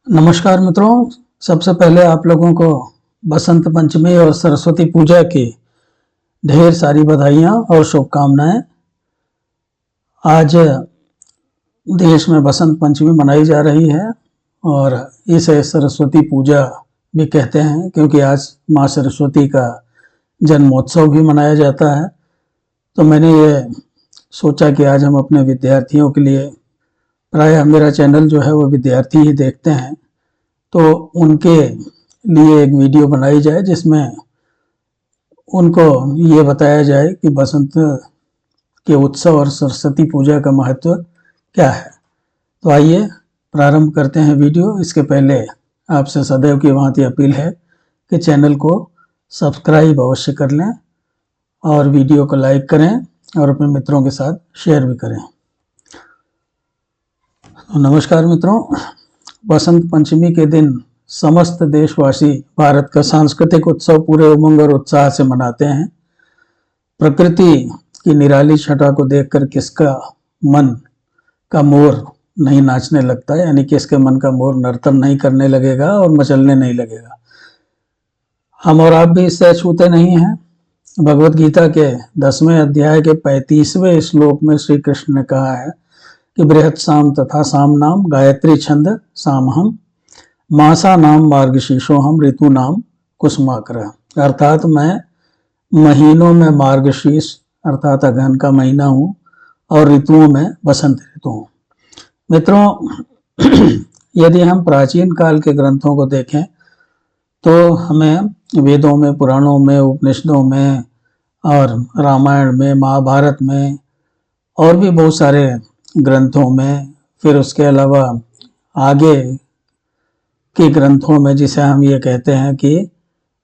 नमस्कार मित्रों। सबसे पहले आप लोगों को बसंत पंचमी और सरस्वती पूजा की ढेर सारी बधाइयाँ और शुभकामनाएं। आज देश में बसंत पंचमी मनाई जा रही है और इसे सरस्वती पूजा भी कहते हैं क्योंकि आज माँ सरस्वती का जन्मोत्सव भी मनाया जाता है। तो मैंने ये सोचा कि आज हम अपने विद्यार्थियों के लिए, प्रायः मेरा चैनल जो है वो विद्यार्थी ही देखते हैं, तो उनके लिए एक वीडियो बनाई जाए जिसमें उनको ये बताया जाए कि बसंत के उत्सव और सरस्वती पूजा का महत्व क्या है। तो आइए प्रारंभ करते हैं वीडियो। इसके पहले आपसे सदैव की भांति अपील है कि चैनल को सब्सक्राइब अवश्य कर लें और वीडियो को लाइक करें और अपने मित्रों के साथ शेयर भी करें। तो नमस्कार मित्रों, बसंत पंचमी के दिन समस्त देशवासी भारत का सांस्कृतिक उत्सव पूरे उमंग और उत्साह से मनाते हैं। प्रकृति की निराली छटा को देखकर किसका मन का मोर नहीं नाचने लगता है, यानी किसके मन का मोर नर्तन नहीं करने लगेगा और मचलने नहीं लगेगा। हम और आप भी इससे अछूते नहीं हैं। भगवत गीता के 10वें अध्याय के 35वें श्लोक में श्री कृष्ण ने कहा है कि बृहत् साम तथा साम नाम गायत्री छंद सामहम मासा नाम मार्गशीर्षोहम ऋतु नाम कुसुमाकर। अर्थात मैं महीनों में मार्गशीर्ष अर्थात अगहन का महीना हूँ और ऋतुओं में बसंत ऋतु हूँ। मित्रों, यदि हम प्राचीन काल के ग्रंथों को देखें तो हमें वेदों में, पुराणों में, उपनिषदों में और रामायण में, महाभारत में और भी बहुत सारे ग्रंथों में, फिर उसके अलावा आगे के ग्रंथों में, जिसे हम ये कहते हैं कि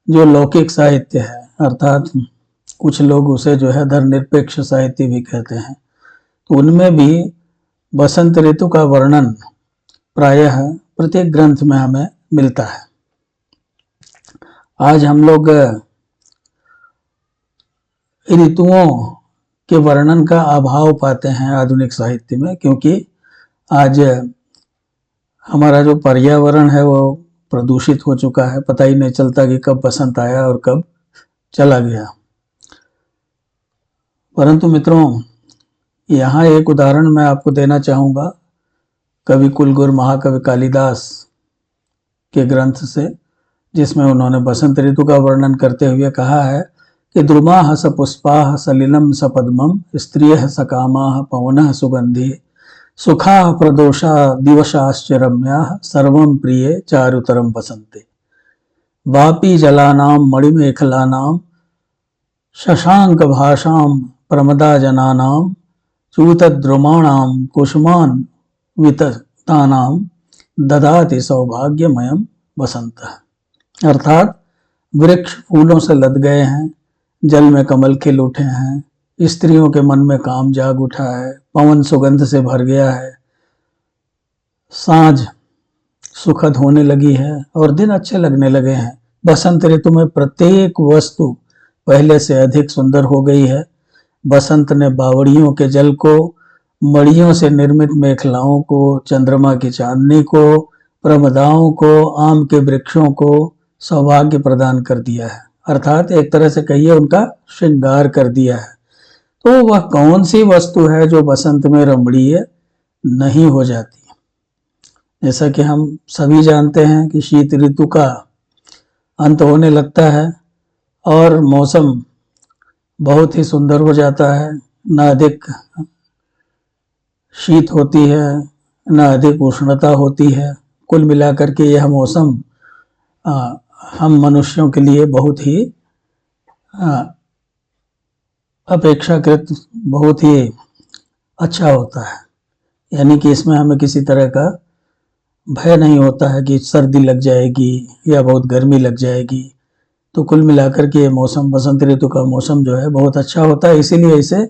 जो लौकिक साहित्य है, अर्थात कुछ लोग उसे जो है धर्मनिरपेक्ष साहित्य भी कहते हैं, तो उनमें भी बसंत ऋतु का वर्णन प्रायः प्रत्येक ग्रंथ में हमें मिलता है। आज हम लोग ऋतुओं के वर्णन का अभाव पाते हैं आधुनिक साहित्य में, क्योंकि आज हमारा जो पर्यावरण है वो प्रदूषित हो चुका है। पता ही नहीं चलता कि कब बसंत आया और कब चला गया। परंतु मित्रों, यहाँ एक उदाहरण मैं आपको देना चाहूँगा कवि कुलगुरु महाकवि कालिदास के ग्रंथ से, जिसमें उन्होंने बसंत ऋतु का वर्णन करते हुए कहा है कि द्रुमाः सपुष्पाः सलिलं सपद्मं स्त्रियः सकामाः पवनः सुगन्धि सुखाः प्रदोषा दिवसाश्च रम्याः सर्वं प्रिये चारुतरं बसन्ते वापी जलानां मणिमेखलानां शशांक भाषां प्रमदा जनानां चूतद्रुमाणां कुसुमान् विततानां ददाति सौभाग्यमयं बसंतः। अर्थात वृक्ष फूलों से लद गए हैं, जल में कमल खिल उठे हैं, स्त्रियों के मन में काम जाग उठा है, पवन सुगंध से भर गया है, सांझ सुखद होने लगी है और दिन अच्छे लगने लगे हैं। बसंत ऋतु में प्रत्येक वस्तु पहले से अधिक सुंदर हो गई है। बसंत ने बावड़ियों के जल को, मड़ियों से निर्मित मेखलाओं को, चंद्रमा की चांदनी को, प्रमदाओं को, आम के वृक्षों को सौभाग्य प्रदान कर दिया है। अर्थात एक तरह से कहिए उनका श्रृंगार कर दिया है। तो वह कौन सी वस्तु है जो बसंत में रमणीय नहीं हो जाती? जैसा कि हम सभी जानते हैं कि शीत ऋतु का अंत होने लगता है और मौसम बहुत ही सुंदर हो जाता है। न अधिक शीत होती है, न अधिक उष्णता होती है। कुल मिलाकर के यह मौसम हम मनुष्यों के लिए बहुत ही अपेक्षाकृत बहुत ही अच्छा होता है। यानी कि इसमें हमें किसी तरह का भय नहीं होता है कि सर्दी लग जाएगी या बहुत गर्मी लग जाएगी। तो कुल मिलाकर के ये मौसम, बसंत ऋतु का मौसम जो है बहुत अच्छा होता है, इसीलिए इसे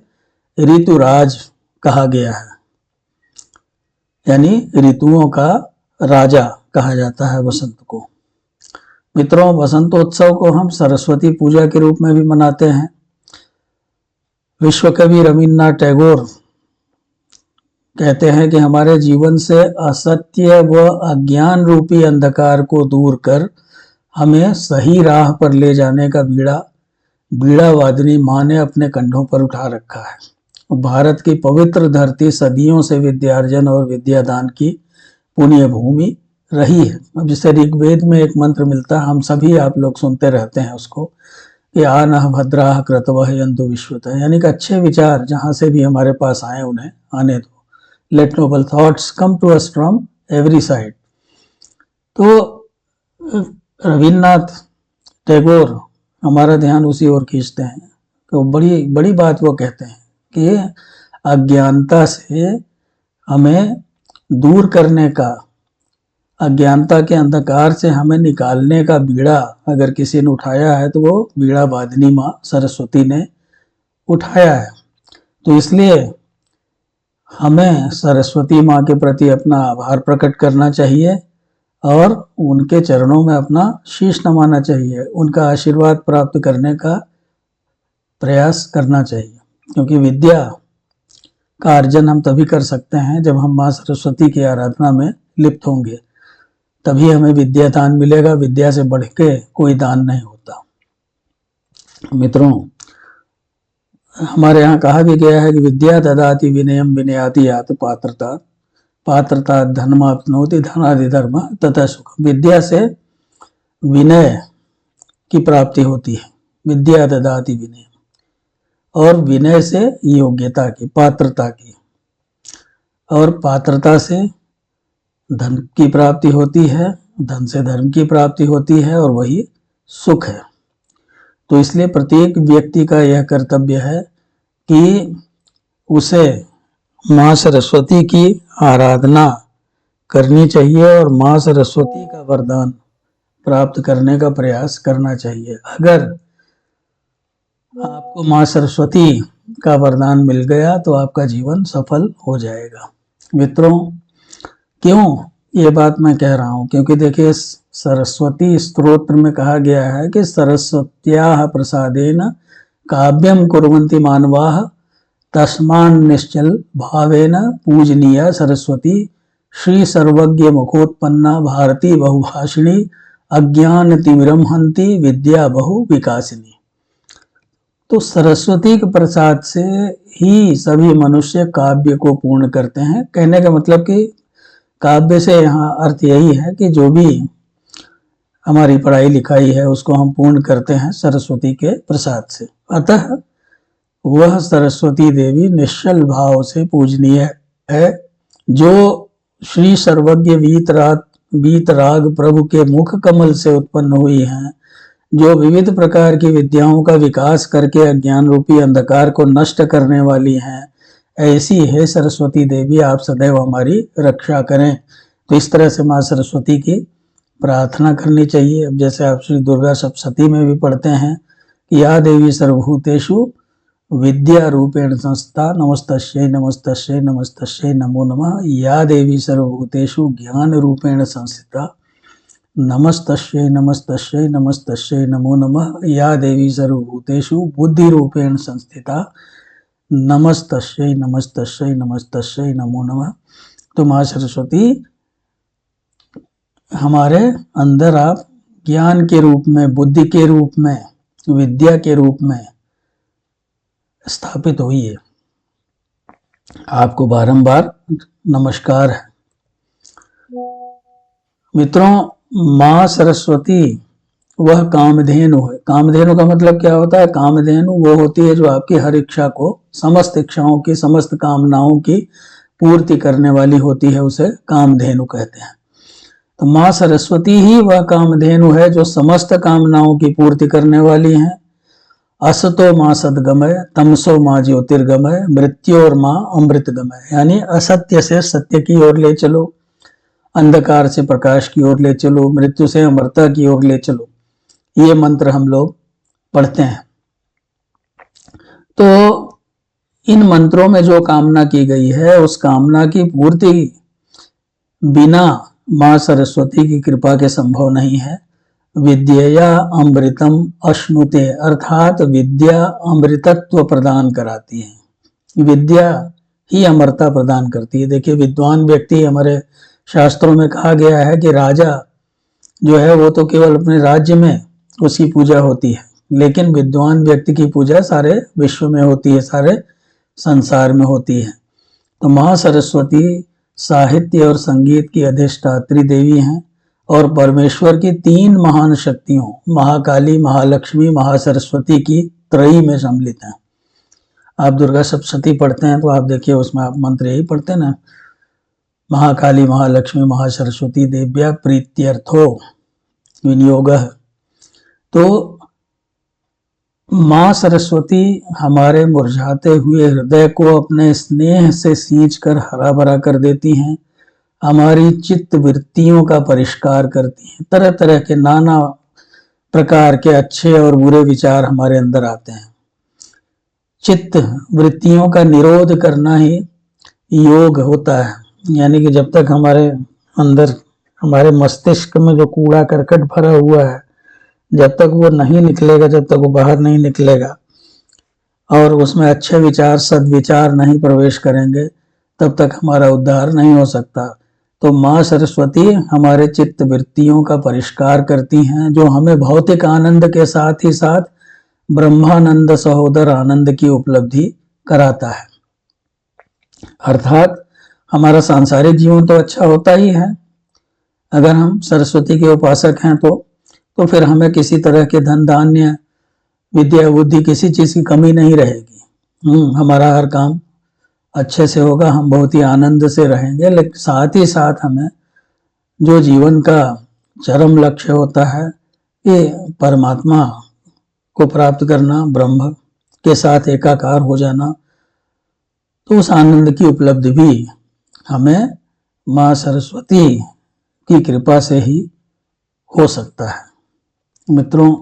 ऋतुराज कहा गया है, यानी ऋतुओं का राजा कहा जाता है बसंत को। मित्रों, बसंतोत्सव को हम सरस्वती पूजा के रूप में भी मनाते हैं। विश्व कवि रवीन्द्रनाथ टैगोर कहते हैं कि हमारे जीवन से असत्य व अज्ञान रूपी अंधकार को दूर कर हमें सही राह पर ले जाने का बीड़ा वादिनी माँ ने अपने कंधों पर उठा रखा है। भारत की पवित्र धरती सदियों से विद्यार्जन और विद्यादान की पुण्य भूमि रही है। अब जैसे ऋग्वेद में एक मंत्र मिलता है, हम सभी आप लोग सुनते रहते हैं उसको, कि आ नः भद्राः क्रतवः यन्तु विश्वतः, यानी कि अच्छे विचार जहाँ से भी हमारे पास आए उन्हें आने दो। Let noble thoughts come to us from every side. तो रविन्द्रनाथ टैगोर हमारा ध्यान उसी ओर खींचते हैं। तो बड़ी बड़ी बात वो कहते हैं कि अज्ञानता से हमें दूर करने का, अज्ञानता के अंधकार से हमें निकालने का बीड़ा अगर किसी ने उठाया है तो वो बीड़ा वादिनी माँ सरस्वती ने उठाया है। तो इसलिए हमें सरस्वती माँ के प्रति अपना आभार प्रकट करना चाहिए और उनके चरणों में अपना शीश नमाना चाहिए, उनका आशीर्वाद प्राप्त करने का प्रयास करना चाहिए। क्योंकि विद्या का अर्जन हम तभी कर सकते हैं जब हम माँ सरस्वती की आराधना में लिप्त होंगे, तभी हमें विद्या दान मिलेगा। विद्या से बढ़ के कोई दान नहीं होता। मित्रों, हमारे यहाँ कहा भी गया है कि विद्या ददाति विनयम विनयाति यात पात्रता, पात्रता धर्माप्नोति धनादि धर्म तथा सुख। विद्या से विनय की प्राप्ति होती है, विद्या ददाति विनय, और विनय से योग्यता की, पात्रता की, और पात्रता से धन की प्राप्ति होती है, धन से धर्म की प्राप्ति होती है, और वही सुख है। तो इसलिए प्रत्येक व्यक्ति का यह कर्तव्य है कि उसे माँ सरस्वती की आराधना करनी चाहिए और माँ सरस्वती का वरदान प्राप्त करने का प्रयास करना चाहिए। अगर आपको माँ सरस्वती का वरदान मिल गया तो आपका जीवन सफल हो जाएगा। मित्रों, क्यों ये बात मैं कह रहा हूँ? क्योंकि देखिए, सरस्वती स्तोत्र में कहा गया है कि सरस्वत्याः प्रसादेन काव्यम कुर्वन्ति मानवाः तस्मान् निश्चल भावेन पूजनीया सरस्वती श्री सर्वज्ञ मुखोत्पन्ना भारती बहुभाषिणी अज्ञान तिमिरम हंति विद्या बहु विकासिनी। तो सरस्वती के प्रसाद से ही सभी मनुष्य काव्य को पूर्ण करते हैं। कहने का मतलब कि काव्य से यहाँ अर्थ यही है कि जो भी हमारी पढ़ाई लिखाई है उसको हम पूर्ण करते हैं सरस्वती के प्रसाद से। अतः वह सरस्वती देवी निश्चल भाव से पूजनीय है, जो श्री सर्वज्ञ वीतराग प्रभु के मुख कमल से उत्पन्न हुई हैं, जो विविध प्रकार की विद्याओं का विकास करके अज्ञान रूपी अंधकार को नष्ट करने वाली हैं। ऐसी है सरस्वती देवी, आप सदैव हमारी रक्षा करें। तो इस तरह से माँ सरस्वती की प्रार्थना करनी चाहिए। अब जैसे आप श्री दुर्गा सप्तशती में भी पढ़ते हैं कि या देवी सर्वभूतेषु विद्या रूपेण संस्था नमस्तस्यै नमस्तस्यै नमस्तस्यै नमो नमः। या देवी सर्वभूतेषु ज्ञान रूपेण संस्थिता नमस्तस्यै नमस्तस्यै नमस्तस्यै नमो नमः। या देवी सर्वभूतेषु बुद्धि रूपेण संस्थिता नमस्तस्यै नमस्तस्यै नमस्तस्यै नमो नमः। तो माँ सरस्वती हमारे अंदर आप ज्ञान के रूप में, बुद्धि के रूप में, विद्या के रूप में स्थापित हुई है। आपको बारंबार नमस्कार है। मित्रों, माँ सरस्वती वह कामधेनु है। कामधेनु का मतलब क्या होता है? कामधेनु वो होती है जो आपकी हर इच्छा को, समस्त इच्छाओं की, समस्त कामनाओं की पूर्ति करने वाली होती है, उसे कामधेनु कहते हैं। तो माँ सरस्वती ही वह कामधेनु है जो समस्त कामनाओं की पूर्ति करने वाली हैं। असतो माँ सद्गमय, तमसो माँ ज्योतिर्गमय, मृत्योर माँ अमृतगमय। यानी असत्य से सत्य की ओर ले चलो, अंधकार से प्रकाश की ओर ले चलो, मृत्यु से अमरता की ओर ले चलो। ये मंत्र हम लोग पढ़ते हैं। तो इन मंत्रों में जो कामना की गई है उस कामना की पूर्ति बिना माँ सरस्वती की कृपा के संभव नहीं है। विद्या अमृतम अश्नुते, अर्थात विद्या अमृतत्व प्रदान कराती है। विद्या ही अमरता प्रदान करती है। देखिए, विद्वान व्यक्ति, हमारे शास्त्रों में कहा गया है कि राजा जो है वो तो केवल अपने राज्य में उसकी पूजा होती है, लेकिन विद्वान व्यक्ति की पूजा सारे विश्व में होती है, सारे संसार में होती है। तो महासरस्वती साहित्य और संगीत की अधिष्ठात्री देवी हैं और परमेश्वर की 3 महान शक्तियों महाकाली, महालक्ष्मी, महासरस्वती की त्रयी में सम्मिलित हैं। आप दुर्गा सप्तशती पढ़ते हैं तो आप देखिए उसमें आप मंत्र यही पढ़ते हैं ना, महाकाली, महालक्ष्मी, महासरस्वती देव्या प्रीत्यर्थो विनियोगः। तो माँ सरस्वती हमारे मुरझाते हुए हृदय को अपने स्नेह से सींचकर हरा भरा कर देती हैं, हमारी चित्त वृत्तियों का परिष्कार करती हैं। तरह तरह के नाना प्रकार के अच्छे और बुरे विचार हमारे अंदर आते हैं। चित्त वृत्तियों का निरोध करना ही योग होता है, यानी कि जब तक हमारे अंदर, हमारे मस्तिष्क में जो कूड़ा करकट भरा हुआ है, जब तक वो नहीं निकलेगा, जब तक वो बाहर नहीं निकलेगा और उसमें अच्छे विचार, सद्विचार नहीं प्रवेश करेंगे, तब तक हमारा उद्धार नहीं हो सकता। तो माँ सरस्वती हमारे चित्त वृत्तियों का परिष्कार करती हैं, जो हमें भौतिक आनंद के साथ ही साथ ब्रह्मानंद सहोदर आनंद की उपलब्धि कराता है। अर्थात हमारा सांसारिक जीवन तो अच्छा होता ही है, अगर हम सरस्वती के उपासक हैं तो फिर हमें किसी तरह के धन धान्य, विद्या बुद्धि, किसी चीज की कमी नहीं रहेगी। हमारा हर काम अच्छे से होगा, हम बहुत ही आनंद से रहेंगे। लेकिन साथ ही साथ हमें जो जीवन का चरम लक्ष्य होता है, ये परमात्मा को प्राप्त करना, ब्रह्म के साथ एकाकार हो जाना, तो उस आनंद की उपलब्धि भी हमें माँ सरस्वती की कृपा से ही हो सकता है। मित्रों,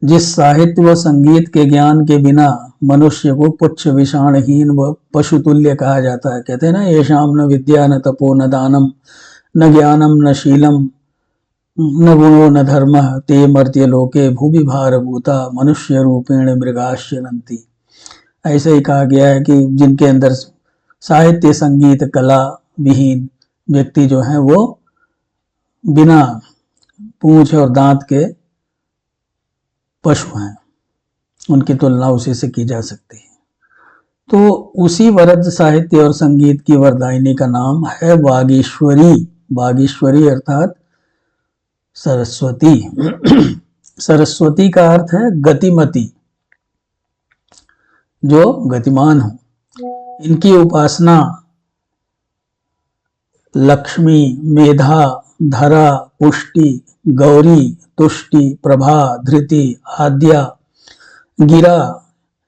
जिस साहित्य व संगीत के ज्ञान के बिना मनुष्य को पुच्छ विषाणहीन व पशुतुल्य कहा जाता है, कहते हैं ना, येषाम न विद्या न तपो न दानम न ज्ञानम न शीलम न गुणो न धर्म ते मर्त्य लोके भूमि भारभूता मनुष्य रूपेण मृगाश्चरन्ति। ऐसे ही कहा गया है कि जिनके अंदर साहित्य, संगीत, कला विहीन व्यक्ति जो है वो बिना पूंछ और दांत के पशु हैं, उनकी तुलना उसी से की जा सकती है। तो उसी वरद साहित्य और संगीत की वरदायिनी का नाम है वागीश्वरी। वागीश्वरी अर्थात सरस्वती। सरस्वती का अर्थ है गतिमती, जो गतिमान हो। इनकी उपासना लक्ष्मी, मेधा, धरा, पुष्टि, गौरी, तुष्टि, प्रभा, धृति, आद्या, गिरा,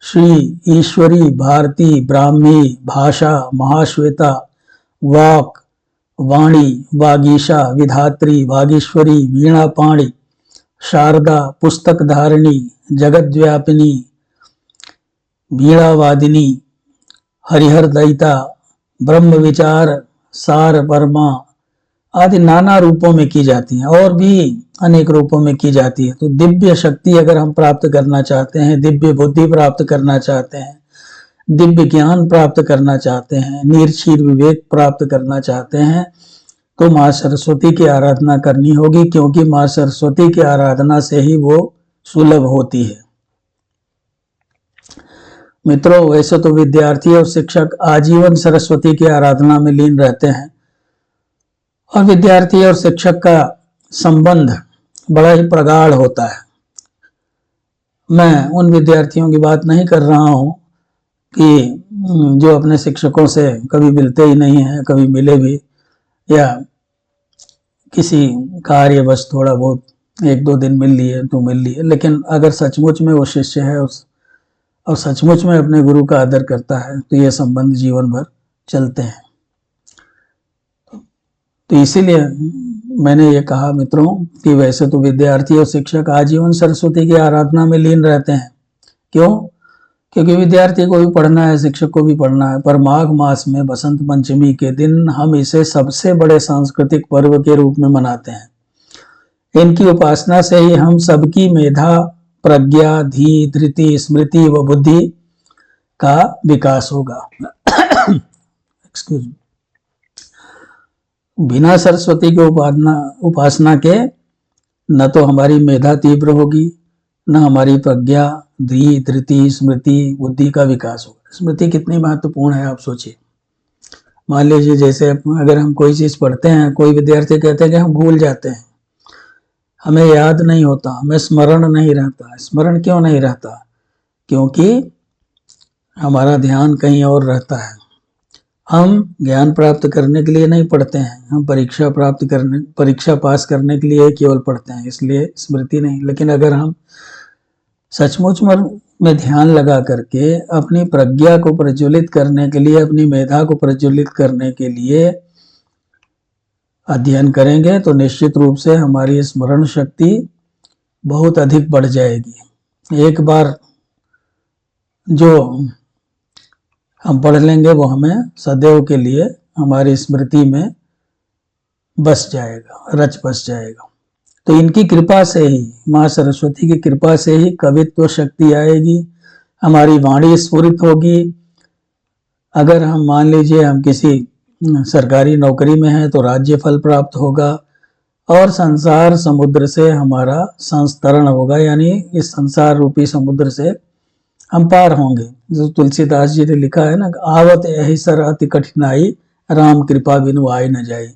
श्री, ईश्वरी, भारती, ब्राह्मी, भाषा, महाश्वेता, वाक, वाणी, वागीशा, विधात्री, वागीश्वरी, वीणापाणी, शारदा, पुस्तक धारिणी, जगद्व्यापिनी, वीणावादिनी, हरिहर दयिता, ब्रह्म विचार, सार परमा आदि नाना रूपों में की जाती हैं, और भी अनेक रूपों में की जाती है। तो दिव्य शक्ति अगर हम प्राप्त करना चाहते हैं, दिव्य बुद्धि प्राप्त करना चाहते हैं, दिव्य ज्ञान प्राप्त करना चाहते हैं, निर्क्षीर विवेक प्राप्त करना चाहते हैं, तो माँ सरस्वती की आराधना करनी होगी, क्योंकि माँ सरस्वती की आराधना से ही वो सुलभ होती है। मित्रों, वैसे तो विद्यार्थी और शिक्षक आजीवन सरस्वती की आराधना में लीन रहते हैं, और विद्यार्थी और शिक्षक का संबंध बड़ा ही प्रगाढ़ होता है। मैं उन विद्यार्थियों की बात नहीं कर रहा हूं कि जो अपने शिक्षकों से कभी मिलते ही नहीं हैं, कभी मिले भी, या किसी कार्य बस थोड़ा बहुत 1-2 दिन मिल लिए तो मिल लिए, लेकिन अगर सचमुच में वो शिष्य है और सचमुच में अपने गुरु का आदर करता है, तो ये संबंध जीवन भर चलते हैं। तो इसीलिए मैंने ये कहा मित्रों कि वैसे तो विद्यार्थी और शिक्षक आजीवन सरस्वती की आराधना में लीन रहते हैं। क्यों? क्योंकि विद्यार्थी को भी पढ़ना है, शिक्षक को भी पढ़ना है, पर माघ मास में बसंत पंचमी के दिन हम इसे सबसे बड़े सांस्कृतिक पर्व के रूप में मनाते हैं। इनकी उपासना से ही हम सबकी मेधा, प्रज्ञा, धी, धृति, स्मृति व बुद्धि का विकास होगा। Excuse me. बिना सरस्वती के उपासना के न तो हमारी मेधा तीव्र होगी, न हमारी प्रज्ञा, धृति, स्मृति, बुद्धि का विकास होगा। स्मृति कितनी महत्वपूर्ण है आप सोचिए। मान लीजिए जैसे अगर हम कोई चीज पढ़ते हैं, कोई विद्यार्थी कहते हैं कि हम भूल जाते हैं, हमें याद नहीं होता, हमें स्मरण नहीं रहता। स्मरण क्यों नहीं रहता? क्योंकि हमारा ध्यान कहीं और रहता है। हम ज्ञान प्राप्त करने के लिए नहीं पढ़ते हैं, हम परीक्षा पास करने के लिए केवल पढ़ते हैं, इसलिए स्मृति नहीं। लेकिन अगर हम सचमुच में ध्यान लगा करके अपनी प्रज्ञा को प्रज्वलित करने के लिए, अपनी मेधा को प्रज्वलित करने के लिए अध्ययन करेंगे तो निश्चित रूप से हमारी स्मरण शक्ति बहुत अधिक बढ़ जाएगी। एक बार जो हम पढ़ लेंगे वो हमें सदैव के लिए हमारी स्मृति में बस जाएगा, रच बस जाएगा। तो इनकी कृपा से ही, माँ सरस्वती की कृपा से ही कवित्व शक्ति आएगी, हमारी वाणी स्फुरित होगी। अगर हम मान लीजिए हम किसी सरकारी नौकरी में हैं तो राज्य फल प्राप्त होगा, और संसार समुद्र से हमारा संस्तरण होगा, यानी इस संसार रूपी समुद्र से हम पार होंगे। जो तुलसीदास जी ने लिखा है ना, आवत यही सर अति कठिनाई, राम कृपा बिनु आए न जाए,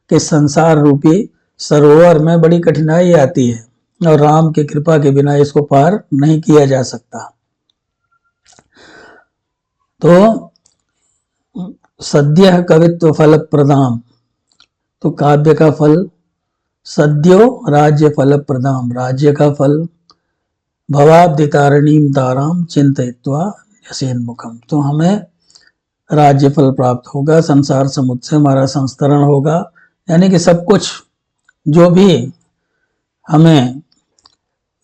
कि संसार रूपी सरोवर में बड़ी कठिनाई आती है और राम की कृपा के बिना इसको पार नहीं किया जा सकता। तो सद्य कवित्व फल प्रदाम, तो काव्य का फल सद्यो राज्य फल प्रदाम, राज्य का फल भवाब्दितारिणीम ताराम चिंतयित्वा यसेन्मुखम, तो हमें राज्य फल प्राप्त होगा, संसार समुद्र से हमारा संस्तरण होगा। यानी कि सब कुछ जो भी हमें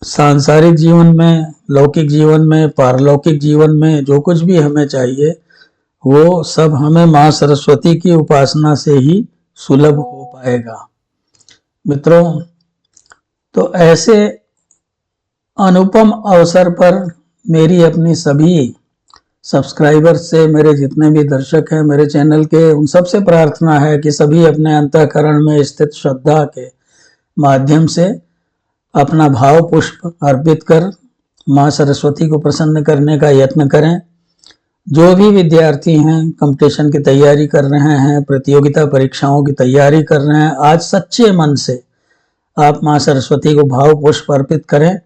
सांसारिक जीवन में, लौकिक जीवन में, पारलौकिक जीवन में जो कुछ भी हमें चाहिए वो सब हमें माँ सरस्वती की उपासना से ही सुलभ हो पाएगा। मित्रों, तो ऐसे अनुपम अवसर पर मेरी अपनी सभी सब्सक्राइबर्स से, मेरे जितने भी दर्शक हैं मेरे चैनल के, उन सब से प्रार्थना है कि सभी अपने अंतःकरण में स्थित श्रद्धा के माध्यम से अपना भाव पुष्प अर्पित कर माँ सरस्वती को प्रसन्न करने का यत्न करें। जो भी विद्यार्थी हैं कंपटीशन की तैयारी कर रहे हैं, प्रतियोगिता परीक्षाओं की तैयारी कर रहे हैं, आज सच्चे मन से आप माँ सरस्वती को भाव पुष्प अर्पित करें।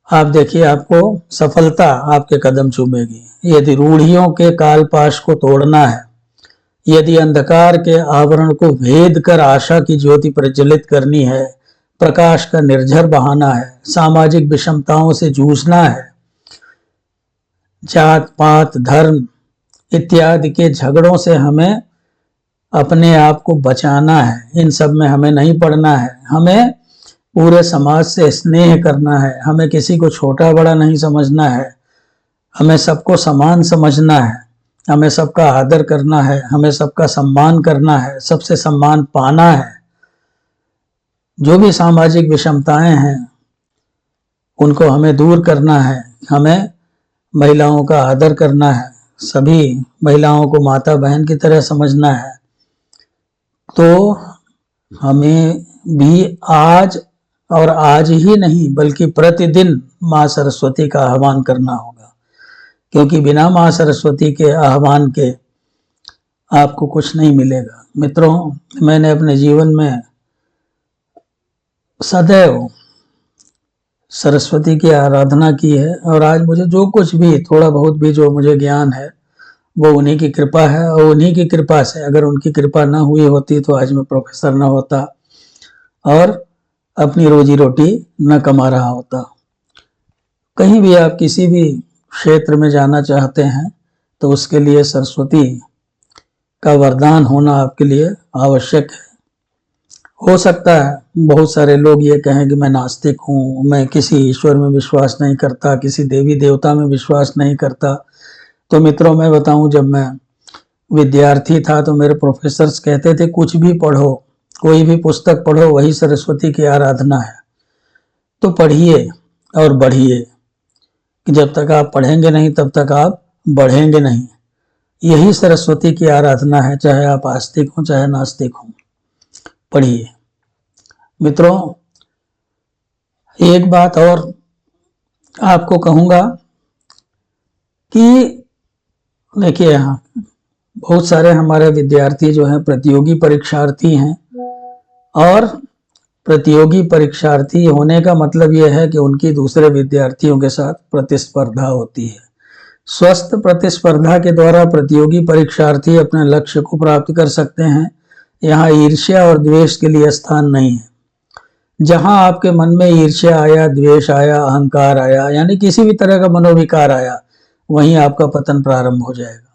आप देखिए आपको सफलता आपके कदम चूमेगी। यदि रूढ़ियों के कालपाश को तोड़ना है, यदि अंधकार के आवरण को भेद कर आशा की ज्योति प्रज्वलित करनी है, प्रकाश का निर्झर बहाना है, सामाजिक विषमताओं से जूझना है, जात पात धर्म इत्यादि के झगड़ों से हमें अपने आप को बचाना है, इन सब में हमें नहीं पड़ना है। हमें पूरे समाज से स्नेह करना है, हमें किसी को छोटा बड़ा नहीं समझना है, हमें सबको समान समझना है, हमें सबका आदर करना है, हमें सबका सम्मान करना है, सबसे सम्मान पाना है। जो भी सामाजिक विषमताएं हैं उनको हमें दूर करना है, हमें महिलाओं का आदर करना है, सभी महिलाओं को माता बहन की तरह समझना है। तो हमें भी आज, और आज ही नहीं बल्कि प्रतिदिन माँ सरस्वती का आह्वान करना होगा, क्योंकि बिना माँ सरस्वती के आह्वान के आपको कुछ नहीं मिलेगा। मित्रों, मैंने अपने जीवन में सदैव सरस्वती की आराधना की है, और आज मुझे जो कुछ भी, थोड़ा बहुत भी जो मुझे ज्ञान है वो उन्हीं की कृपा है। और उन्हीं की कृपा से, अगर उनकी कृपा ना हुई होती तो आज मैं प्रोफेसर ना होता और अपनी रोजी रोटी न कमा रहा होता। कहीं भी आप किसी भी क्षेत्र में जाना चाहते हैं तो उसके लिए सरस्वती का वरदान होना आपके लिए आवश्यक है। हो सकता है बहुत सारे लोग ये कहें कि मैं नास्तिक हूँ, मैं किसी ईश्वर में विश्वास नहीं करता, किसी देवी देवता में विश्वास नहीं करता। तो मित्रों, मैं बताऊं, जब मैं विद्यार्थी था तो मेरे प्रोफेसर्स कहते थे कुछ भी पढ़ो, कोई भी पुस्तक पढ़ो, वही सरस्वती की आराधना है। तो पढ़िए और बढ़िए। कि जब तक आप पढ़ेंगे नहीं तब तक आप बढ़ेंगे नहीं। यही सरस्वती की आराधना है, चाहे आप आस्तिक हो चाहे नास्तिक हो। पढ़िए मित्रों, एक बात और आपको कहूंगा कि देखिए, यहाँ बहुत सारे हमारे विद्यार्थी जो हैं प्रतियोगी परीक्षार्थी हैं, और प्रतियोगी परीक्षार्थी होने का मतलब यह है कि उनकी दूसरे विद्यार्थियों के साथ प्रतिस्पर्धा होती है। स्वस्थ प्रतिस्पर्धा के द्वारा प्रतियोगी परीक्षार्थी अपने लक्ष्य को प्राप्त कर सकते हैं। यहाँ ईर्ष्या और द्वेष के लिए स्थान नहीं है। जहां आपके मन में ईर्ष्या आया, द्वेष आया, अहंकार आया, यानी किसी भी तरह का मनोविकार आया, वहीं आपका पतन प्रारंभ हो जाएगा।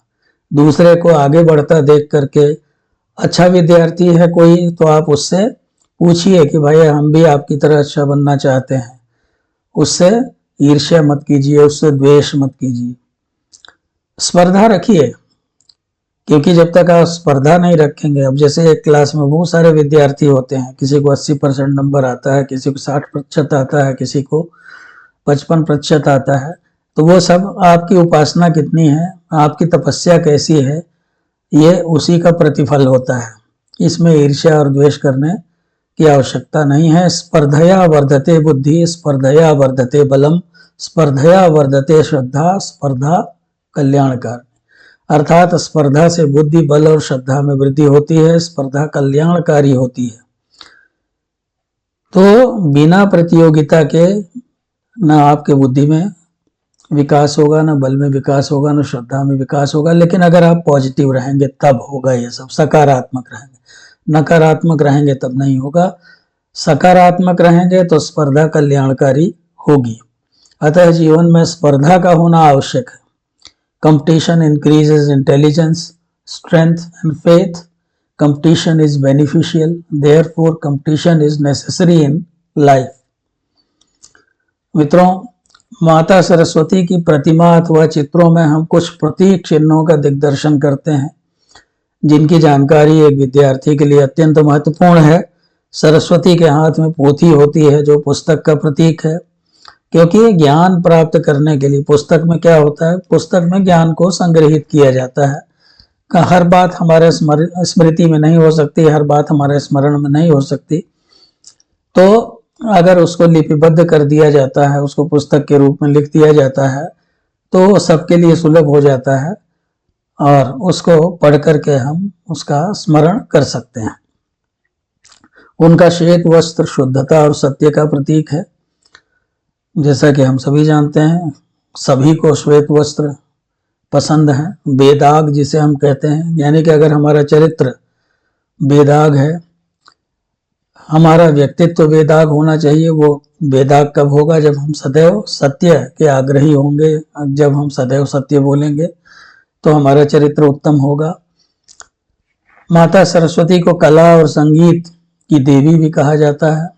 दूसरे को आगे बढ़ता देख करके, अच्छा विद्यार्थी है कोई तो आप उससे पूछिए कि भाई हम भी आपकी तरह अच्छा बनना चाहते हैं। उससे ईर्ष्या मत कीजिए, उससे द्वेष मत कीजिए। स्पर्धा रखिए, क्योंकि जब तक आप स्पर्धा नहीं रखेंगे, अब जैसे एक क्लास में बहुत सारे विद्यार्थी होते हैं, किसी को 80% नंबर आता है, किसी को 60% आता है, किसी को 55% आता है, तो वो सब आपकी उपासना कितनी है, आपकी तपस्या कैसी है, ये उसी का प्रतिफल होता है। इसमें ईर्ष्या और द्वेष करने की आवश्यकता नहीं है। स्पर्धया वर्धते बुद्धि, स्पर्धया वर्धते बलम, स्पर्धया वर्धते श्रद्धा, स्पर्धा कल्याणकार। अर्थात स्पर्धा से बुद्धि, बल और श्रद्धा में वृद्धि होती है, स्पर्धा कल्याणकारी होती है। तो बिना प्रतियोगिता के न आपके बुद्धि में विकास होगा, न बल में विकास होगा, न श्रद्धा में विकास होगा। लेकिन अगर आप पॉजिटिव रहेंगे तब होगा ये सब, सकारात्मक रहेंगे। नकारात्मक रहेंगे तब नहीं होगा। सकारात्मक रहेंगे तो स्पर्धा कल्याणकारी होगी। अतः जीवन में स्पर्धा का होना आवश्यक है। Competition increases intelligence, strength and faith. Competition is beneficial. Therefore, competition is necessary in life. मित्रों, माता सरस्वती की प्रतिमा अथवा चित्रों में हम कुछ प्रतीक चिन्हों का दिग्दर्शन करते हैं, जिनकी जानकारी एक विद्यार्थी के लिए अत्यंत महत्वपूर्ण है। सरस्वती के हाथ में पोथी होती है, जो पुस्तक का प्रतीक है, क्योंकि ज्ञान प्राप्त करने के लिए पुस्तक में क्या होता है, पुस्तक में ज्ञान को संग्रहित किया जाता है। हर बात हमारे स्मृति में नहीं हो सकती, हर बात हमारे स्मरण में नहीं हो सकती। तो अगर उसको लिपिबद्ध कर दिया जाता है, उसको पुस्तक के रूप में लिख दिया जाता है, तो सबके लिए सुलभ हो जाता है और उसको पढ़ करके हम उसका स्मरण कर सकते हैं। उनका श्वेत वस्त्र शुद्धता और सत्य का प्रतीक है। जैसा कि हम सभी जानते हैं, सभी को श्वेत वस्त्र पसंद है। बेदाग जिसे हम कहते हैं, यानी कि अगर हमारा चरित्र बेदाग है, हमारा व्यक्तित्व बेदाग होना चाहिए। वो बेदाग कब होगा? जब हम सदैव सत्य के आग्रही होंगे, जब हम सदैव सत्य बोलेंगे तो हमारा चरित्र उत्तम होगा। माता सरस्वती को कला और संगीत की देवी भी कहा जाता है,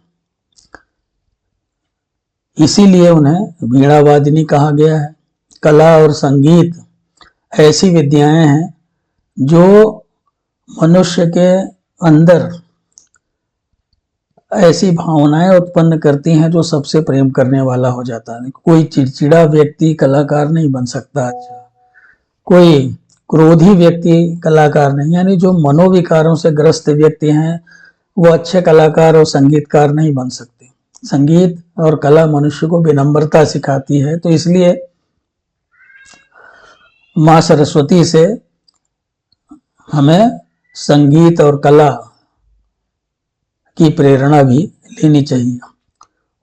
इसीलिए उन्हें वीणावादिनी कहा गया है। कला और संगीत ऐसी विद्याएं हैं जो मनुष्य के अंदर ऐसी भावनाएं उत्पन्न करती हैं जो सबसे प्रेम करने वाला हो जाता है। कोई चिड़चिड़ा व्यक्ति कलाकार नहीं बन सकता, अच्छा कोई क्रोधी व्यक्ति कलाकार नहीं, यानी जो मनोविकारों से ग्रस्त व्यक्ति हैं वो अच्छे कलाकार और संगीतकार नहीं बन सकते। संगीत और कला मनुष्य को विनम्रता सिखाती है, तो इसलिए माँ सरस्वती से हमें संगीत और कला की प्रेरणा भी लेनी चाहिए।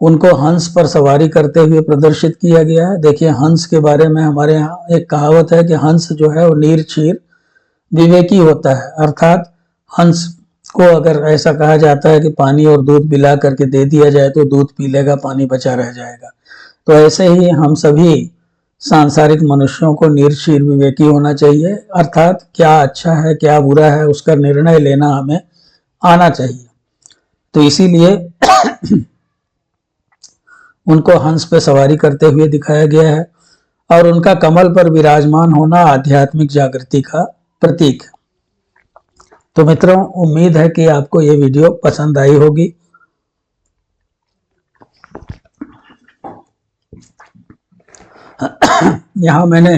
उनको हंस पर सवारी करते हुए प्रदर्शित किया गया है। देखिए, हंस के बारे में हमारे यहाँ एक कहावत है कि हंस जो है वो नीर क्षीर विवेकी होता है। अर्थात हंस को अगर ऐसा कहा जाता है कि पानी और दूध मिला करके दे दिया जाए तो दूध पी लेगा, पानी बचा रह जाएगा। तो ऐसे ही हम सभी सांसारिक मनुष्यों को निर्शीर विवेकी होना चाहिए, अर्थात क्या अच्छा है क्या बुरा है उसका निर्णय लेना हमें आना चाहिए। तो इसीलिए उनको हंस पे सवारी करते हुए दिखाया गया है और उनका कमल पर विराजमान होना आध्यात्मिक जागृति का प्रतीक है। तो मित्रों, उम्मीद है कि आपको ये वीडियो पसंद आई होगी। यहाँ मैंने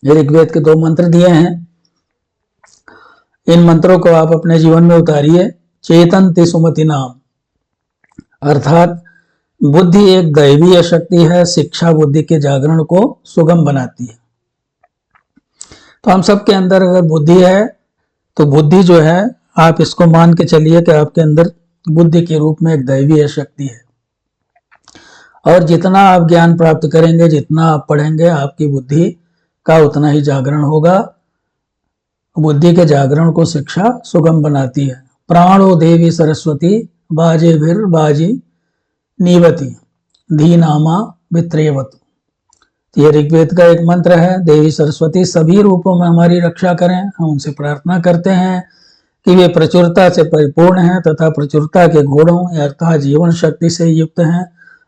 ऋग्वेद के 2 मंत्र दिए हैं। इन मंत्रों को आप अपने जीवन में उतारिए। चेतन्ति सुमति नाम, अर्थात बुद्धि एक दैवीय शक्ति है, शिक्षा बुद्धि के जागरण को सुगम बनाती है। तो हम सबके अंदर अगर बुद्धि है तो बुद्धि जो है, आप इसको मान के चलिए कि आपके अंदर बुद्धि के रूप में एक दैवीय शक्ति है। और जितना आप ज्ञान प्राप्त करेंगे, जितना आप पढ़ेंगे, आपकी बुद्धि का उतना ही जागरण होगा। बुद्धि के जागरण को शिक्षा सुगम बनाती है। प्राणो देवी सरस्वती बाजे भीर बाजी नीवती धीनामा वित्रेवतु। ये ऋग्वेद का एक मंत्र है। देवी सरस्वती सभी रूपों में हमारी रक्षा करें। हम उनसे प्रार्थना करते हैं कि वे प्रचुरता से परिपूर्ण हैं तथा प्रचुरता के गुणों अर्थात जीवन शक्ति से युक्त हैं।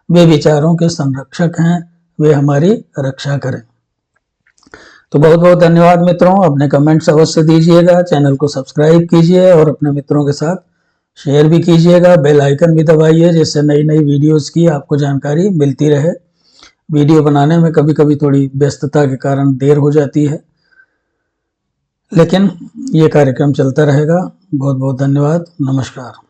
वे विचारों के संरक्षक हैं, वे हमारी रक्षा करें। तो बहुत बहुत धन्यवाद मित्रों। अपने कमेंट्स अवश्य दीजिएगा, चैनल को सब्सक्राइब कीजिए और अपने मित्रों के साथ शेयर भी कीजिएगा। बेल आइकन भी दबाइए जिससे नई नई वीडियोस की आपको जानकारी मिलती रहे। वीडियो बनाने में कभी कभी थोड़ी व्यस्तता के कारण देर हो जाती है, लेकिन ये कार्यक्रम चलता रहेगा। बहुत बहुत धन्यवाद। नमस्कार।